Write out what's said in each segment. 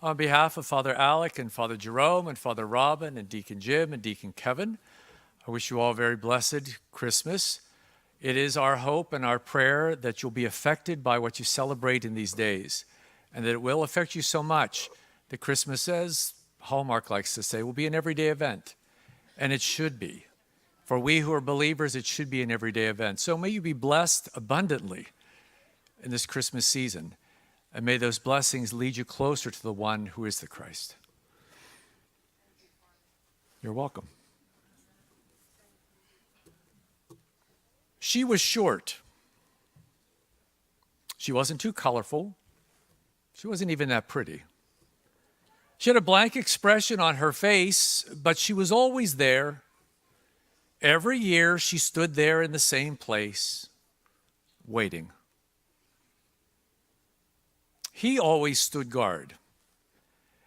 On behalf of Father Alec and Father Jerome and Father Robin and Deacon Jim and Deacon Kevin, I wish you all a very blessed Christmas. It is our hope and our prayer that you'll be affected by what you celebrate in these days, and that it will affect you so much that Christmas, as Hallmark likes to say, will be an everyday event. And it should be. For we who are believers, it should be an everyday event. So may you be blessed abundantly in this Christmas season. And may those blessings lead you closer to the one who is the Christ. You're welcome. She was short. She wasn't too colorful. She wasn't even that pretty. She had a blank expression on her face, but she was always there. Every year she stood there in the same place, waiting. He always stood guard.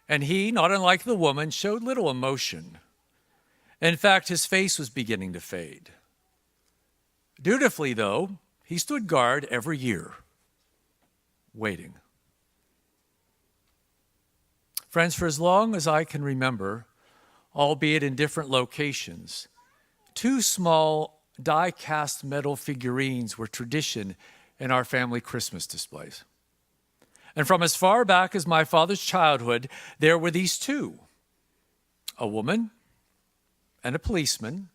And he, not unlike the woman, showed little emotion. In fact, his face was beginning to fade. Dutifully, though, he stood guard every year, waiting. Friends, for as long as I can remember, albeit in different locations, 2 small die-cast metal figurines were tradition in our family Christmas displays. And from as far back as my father's childhood, there were these 2, a woman and a policeman,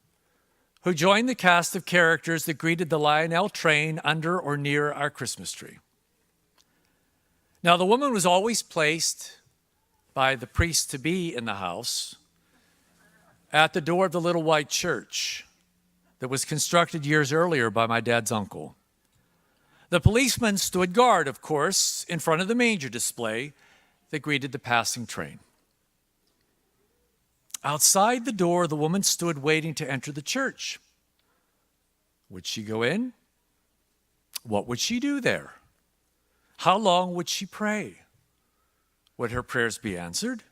who joined the cast of characters that greeted the Lionel train under or near our Christmas tree. Now, the woman was always placed by the priest-to-be in the house at the door of the little white church that was constructed years earlier by my dad's uncle. The policeman stood guard, of course, in front of the manger display that greeted the passing train. Outside the door, the woman stood waiting to enter the church. Would she go in? What would she do there? How long would she pray? Would her prayers be answered?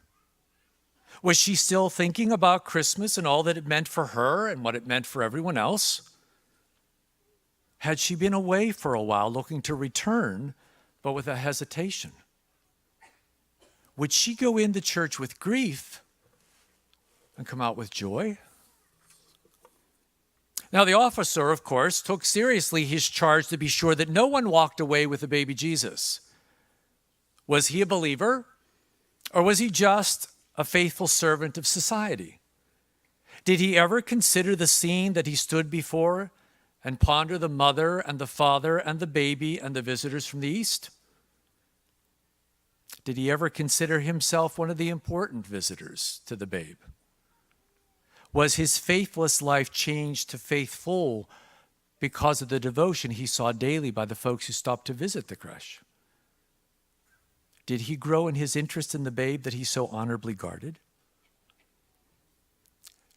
Was she still thinking about Christmas and all that it meant for her and what it meant for everyone else? Had she been away for a while looking to return, but with a hesitation? Would she go into church with grief and come out with joy? Now, the officer, of course, took seriously his charge to be sure that no one walked away with the baby Jesus. Was he a believer, or was he just a faithful servant of society? Did he ever consider the scene that he stood before and ponder the mother and the father and the baby and the visitors from the east? Did he ever consider himself one of the important visitors to the babe? Was his faithless life changed to faithful because of the devotion he saw daily by the folks who stopped to visit the creche? Did he grow in his interest in the babe that he so honorably guarded?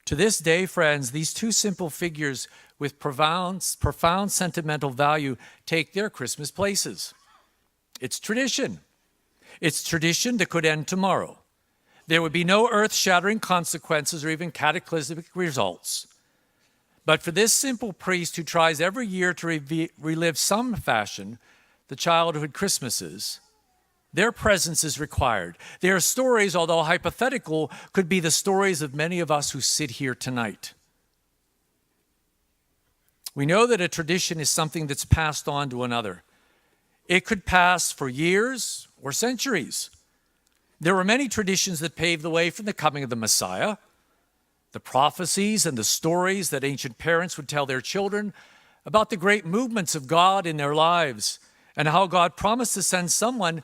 To this day, friends, these 2 simple figures with profound sentimental value take their Christmas places. It's tradition. It's tradition that could end tomorrow. There would be no earth-shattering consequences or even cataclysmic results. But for this simple priest who tries every year to relive some fashion the childhood Christmases, their presence is required. Their stories, although hypothetical, could be the stories of many of us who sit here tonight. We know that a tradition is something that's passed on to another. It could pass for years or centuries. There were many traditions that paved the way for the coming of the Messiah. The prophecies and the stories that ancient parents would tell their children about the great movements of God in their lives and how God promised to send someone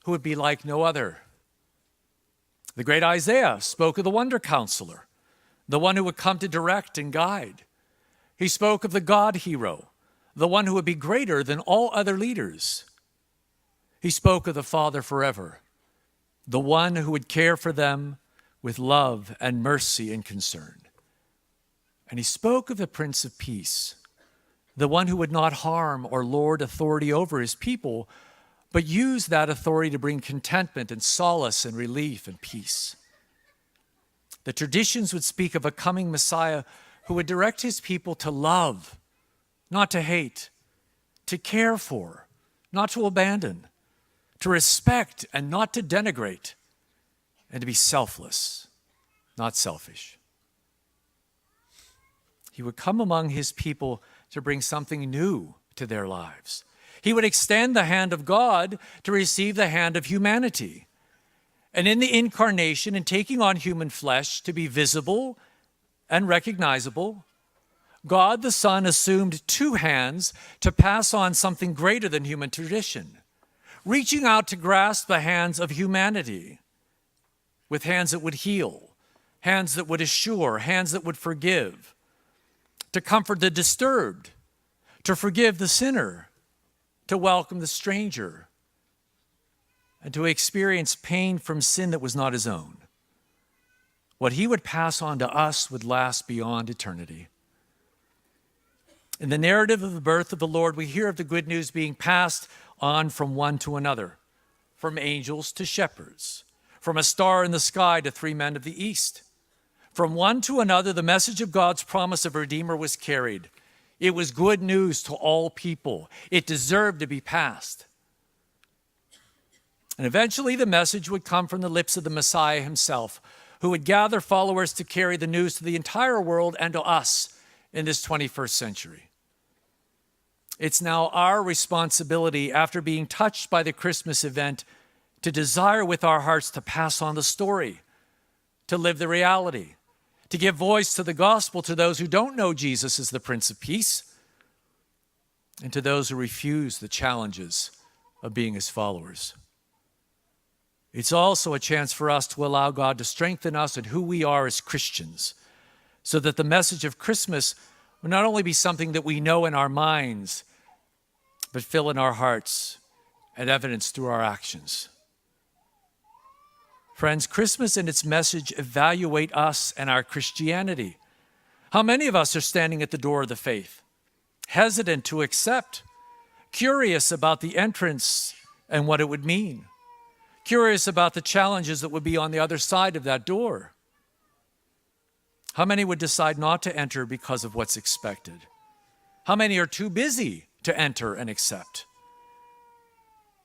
who would be like no other. The great Isaiah spoke of the wonder counselor, the one who would come to direct and guide. He spoke of the God hero, the one who would be greater than all other leaders. He spoke of the Father forever, the one who would care for them with love and mercy and concern. And he spoke of the Prince of Peace, the one who would not harm or lord authority over his people, but use that authority to bring contentment and solace and relief and peace. The traditions would speak of a coming Messiah who would direct his people to love, not to hate, to care for, not to abandon, to respect and not to denigrate, and to be selfless, not selfish. He would come among his people to bring something new to their lives. He would extend the hand of God to receive the hand of humanity. And in the incarnation and taking on human flesh to be visible and recognizable, God the Son assumed two hands to pass on something greater than human tradition, reaching out to grasp the hands of humanity with hands that would heal, hands that would assure, hands that would forgive, to comfort the disturbed, to forgive the sinner, to welcome the stranger, and to experience pain from sin that was not his own. What he would pass on to us would last beyond eternity. In the narrative of the birth of the Lord, we hear of the good news being passed on from one to another, from angels to shepherds, from a star in the sky to three men of the east. From one to another, the message of God's promise of a Redeemer was carried. It was good news to all people. It deserved to be passed. And eventually the message would come from the lips of the Messiah himself, who would gather followers to carry the news to the entire world and to us in this 21st century. It's now our responsibility, after being touched by the Christmas event, to desire with our hearts to pass on the story, to live the reality, to give voice to the gospel to those who don't know Jesus as the Prince of Peace, and to those who refuse the challenges of being his followers. It's also a chance for us to allow God to strengthen us in who we are as Christians, so that the message of Christmas will not only be something that we know in our minds, but fill in our hearts and evidence through our actions. Friends, Christmas and its message evaluate us and our Christianity. How many of us are standing at the door of the faith, hesitant to accept, curious about the entrance and what it would mean, curious about the challenges that would be on the other side of that door? How many would decide not to enter because of what's expected? How many are too busy to enter and accept?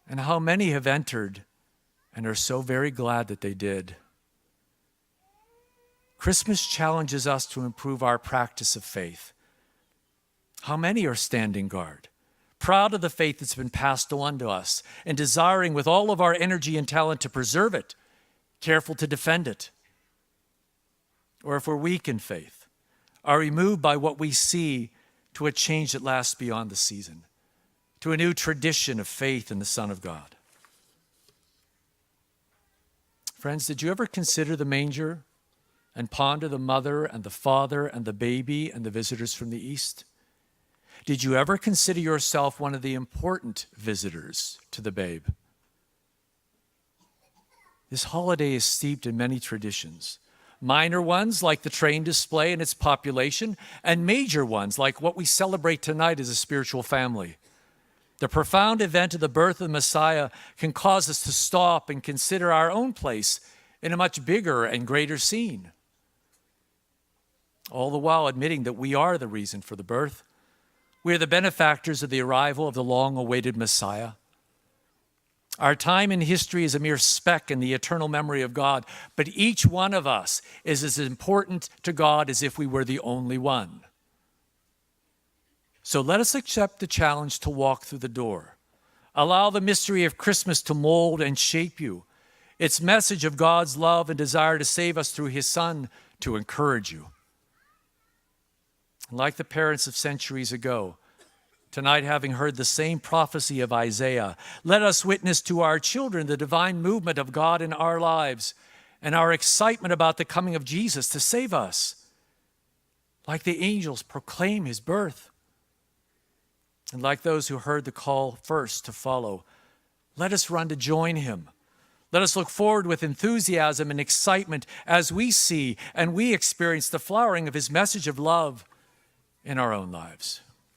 And how many have entered and are so very glad that they did? Christmas challenges us to improve our practice of faith. How many are standing guard, proud of the faith that's been passed on to us, and desiring with all of our energy and talent to preserve it, careful to defend it? Or if we're weak in faith, are we moved by what we see to a change that lasts beyond the season, to a new tradition of faith in the Son of God? Friends, did you ever consider the manger and ponder the mother and the father and the baby and the visitors from the east? Did you ever consider yourself one of the important visitors to the babe? This holiday is steeped in many traditions. Minor ones like the train display and its population, and major ones like what we celebrate tonight as a spiritual family. The profound event of the birth of the Messiah can cause us to stop and consider our own place in a much bigger and greater scene, all the while admitting that we are the reason for the birth. We are the benefactors of the arrival of the long-awaited Messiah. Our time in history is a mere speck in the eternal memory of God, but each one of us is as important to God as if we were the only one. So let us accept the challenge to walk through the door. Allow the mystery of Christmas to mold and shape you, its message of God's love and desire to save us through his Son to encourage you. Like the parents of centuries ago, tonight, having heard the same prophecy of Isaiah, let us witness to our children the divine movement of God in our lives and our excitement about the coming of Jesus to save us. Like the angels, proclaim his birth. And like those who heard the call first to follow, let us run to join him. Let us look forward with enthusiasm and excitement as we see and we experience the flowering of his message of love in our own lives.